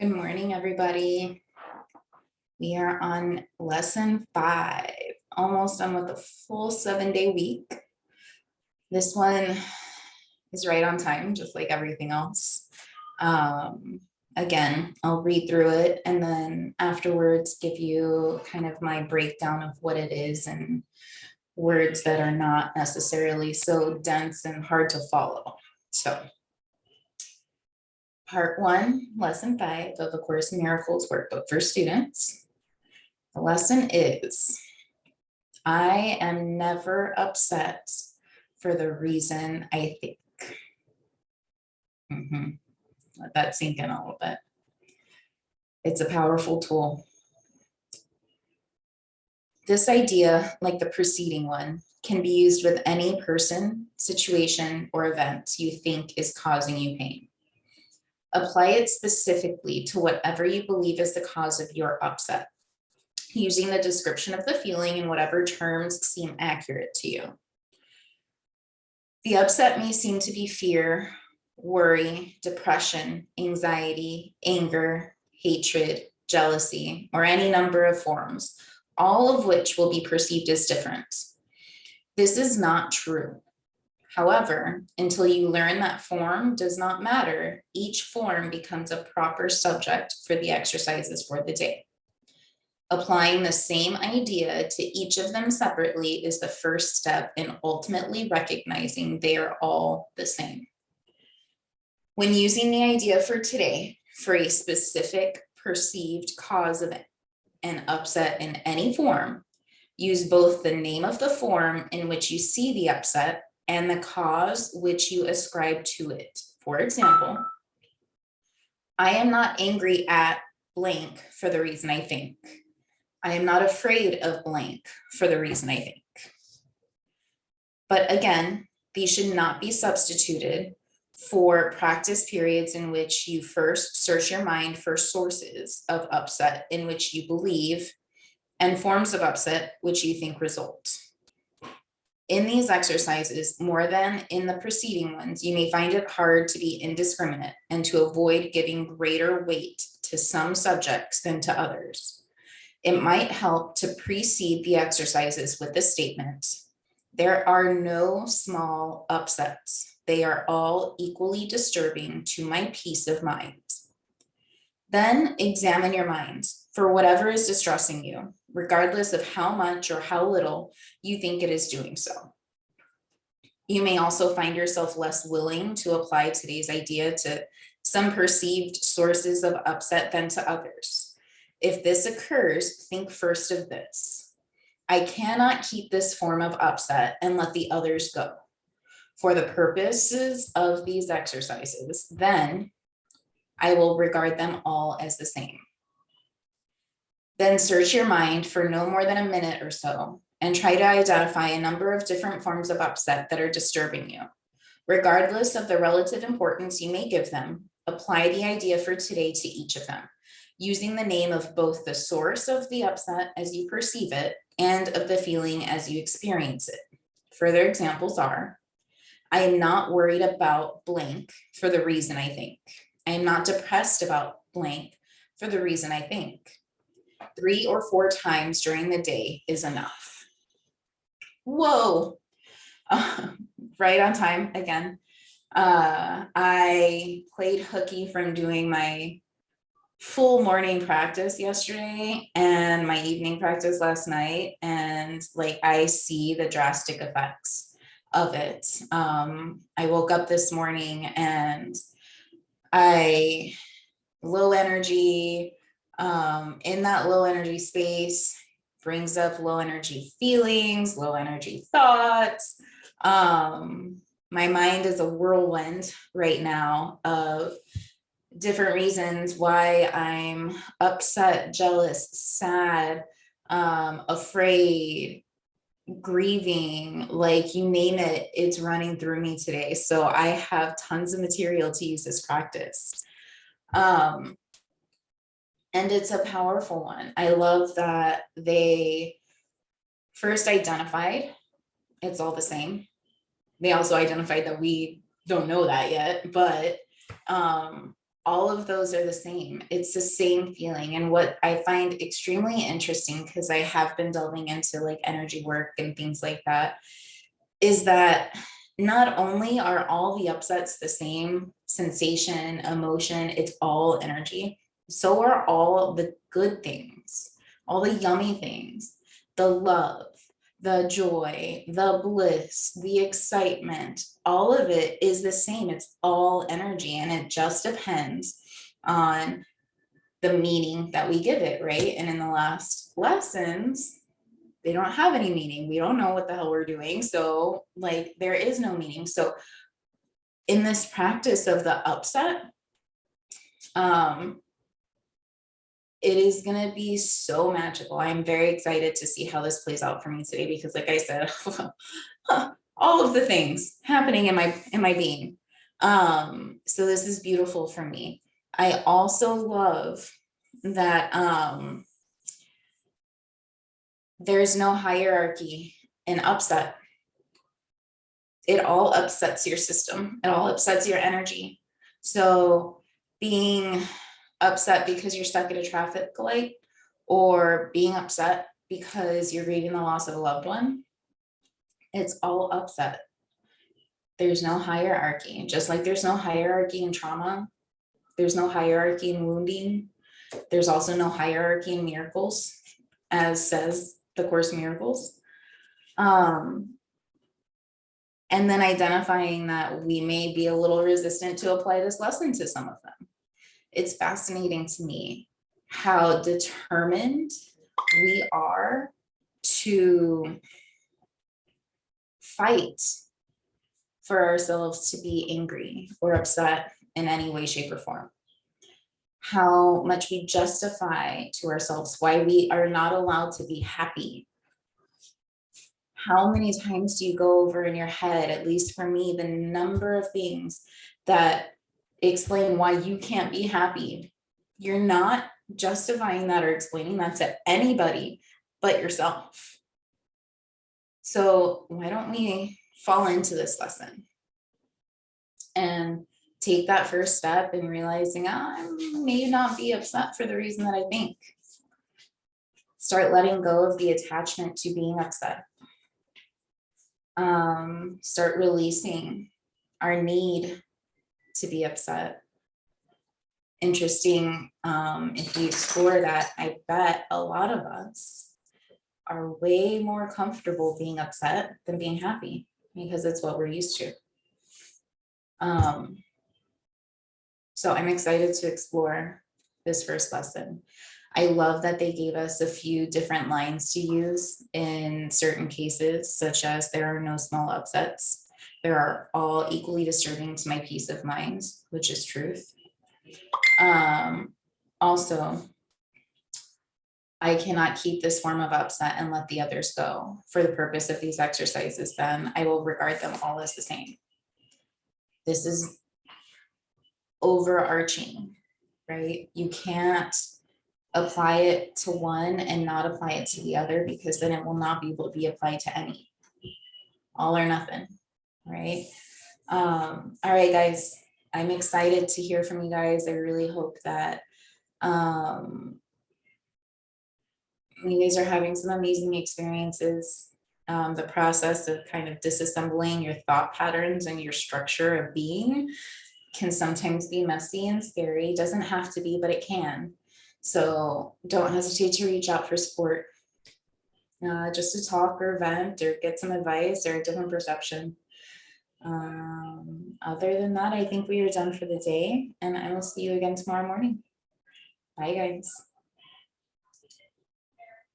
Good morning, everybody. We are on lesson 5, almost done with a full 7-day week. This one is right on time, just like everything else. Again, I'll read through it and then afterwards give you kind of my breakdown of what it is and words that are not necessarily so dense and hard to follow. So Part 1, Lesson 5 of the Course in Miracles workbook for students. The lesson is, I am never upset for the reason I think. Let that sink in a little bit. It's a powerful tool. This idea, like the preceding one, can be used with any person, situation, or event you think is causing you pain. Apply it specifically to whatever you believe is the cause of your upset, using the description of the feeling in whatever terms seem accurate to you. The upset may seem to be fear, worry, depression, anxiety, anger, hatred, jealousy, or any number of forms, all of which will be perceived as different. This is not true. However, until you learn that form does not matter, each form becomes a proper subject for the exercises for the day. Applying the same idea to each of them separately is the first step in ultimately recognizing they are all the same. When using the idea for today for a specific perceived cause of an upset in any form, use both the name of the form in which you see the upset and the cause which you ascribe to it. For example, I am not angry at blank for the reason I think. I am not afraid of blank for the reason I think. But again, these should not be substituted for practice periods in which you first search your mind for sources of upset in which you believe and forms of upset which you think result. In these exercises, more than in the preceding ones, you may find it hard to be indiscriminate and to avoid giving greater weight to some subjects than to others. It might help to precede the exercises with the statement, there are no small upsets. They are all equally disturbing to my peace of mind. Then examine your mind for whatever is distressing you, regardless of how much or how little you think it is doing so. You may also find yourself less willing to apply today's idea to some perceived sources of upset than to others. If this occurs, think first of this. I cannot keep this form of upset and let the others go. For the purposes of these exercises, then I will regard them all as the same. Then search your mind for no more than a minute or so and try to identify a number of different forms of upset that are disturbing you. Regardless of the relative importance you may give them, apply the idea for today to each of them, using the name of both the source of the upset as you perceive it and of the feeling as you experience it. Further examples are, I am not worried about blank for the reason I think. I am not depressed about blank for the reason I think. 3 or 4 times during the day is enough. Whoa, right on time again. I played hooky from doing my full morning practice yesterday and my evening practice last night. And like, I see the drastic effects of it. I woke up this morning and low energy, in that low energy space brings up low energy feelings, low energy thoughts. My mind is a whirlwind right now of different reasons why I'm upset, jealous, sad, afraid, grieving, like you name it, it's running through me today. So I have tons of material to use this practice. And it's a powerful one. I love that they first identified it's all the same. They also identified that we don't know that yet, but all of those are the same. It's the same feeling. And what I find extremely interesting, because I have been delving into like energy work and things like that, is that not only are all the upsets the same sensation, emotion, it's all energy. So are all the good things, all the yummy things, the love, the joy, the bliss, the excitement, all of it is the same. It's all energy, and it just depends on the meaning that we give it, right? And in the last lessons, they don't have any meaning. We don't know what the hell we're doing. So like there is no meaning. So in this practice of the upset, it is going to be so magical. I'm very excited to see how this plays out for me today, because like I said, all of the things happening in my being. So this is beautiful for me. I also love that there's no hierarchy in upset. It all upsets your system. It all upsets your energy. So being upset because you're stuck at a traffic light, or being upset because you're grieving the loss of a loved one, it's all upset. There's no hierarchy. Just like there's no hierarchy in trauma, there's no hierarchy in wounding. There's also no hierarchy in miracles, as says the Course in Miracles. And then identifying that we may be a little resistant to apply this lesson to some of them. It's fascinating to me how determined we are to fight for ourselves to be angry or upset in any way, shape, or form. How much we justify to ourselves why we are not allowed to be happy. How many times do you go over in your head, at least for me, the number of things that explain why you can't be happy? You're not justifying that or explaining that to anybody but yourself. So why don't we fall into this lesson and take that first step in realizing, I may not be upset for the reason that I think. Start letting go of the attachment to being upset. Start releasing our need to be upset. Interesting, if you explore that, I bet a lot of us are way more comfortable being upset than being happy, because it's what we're used to. So I'm excited to explore this first lesson. I love that they gave us a few different lines to use in certain cases, such as there are no small upsets. They are all equally disturbing to my peace of mind, which is truth. Also, I cannot keep this form of upset and let the others go. For the purpose of these exercises, then I will regard them all as the same. This is overarching, right? You can't apply it to one and not apply it to the other, because then it will not be able to be applied to any. All or nothing, right? All right, guys, I'm excited to hear from you guys. I really hope that you guys are having some amazing experiences. The process of kind of disassembling your thought patterns and your structure of being can sometimes be messy and scary. It doesn't have to be, but it can. So don't hesitate to reach out for support, just to talk or vent or get some advice or a different perception. Other than that, I think we are done for the day, and I will see you again tomorrow morning. Bye, guys.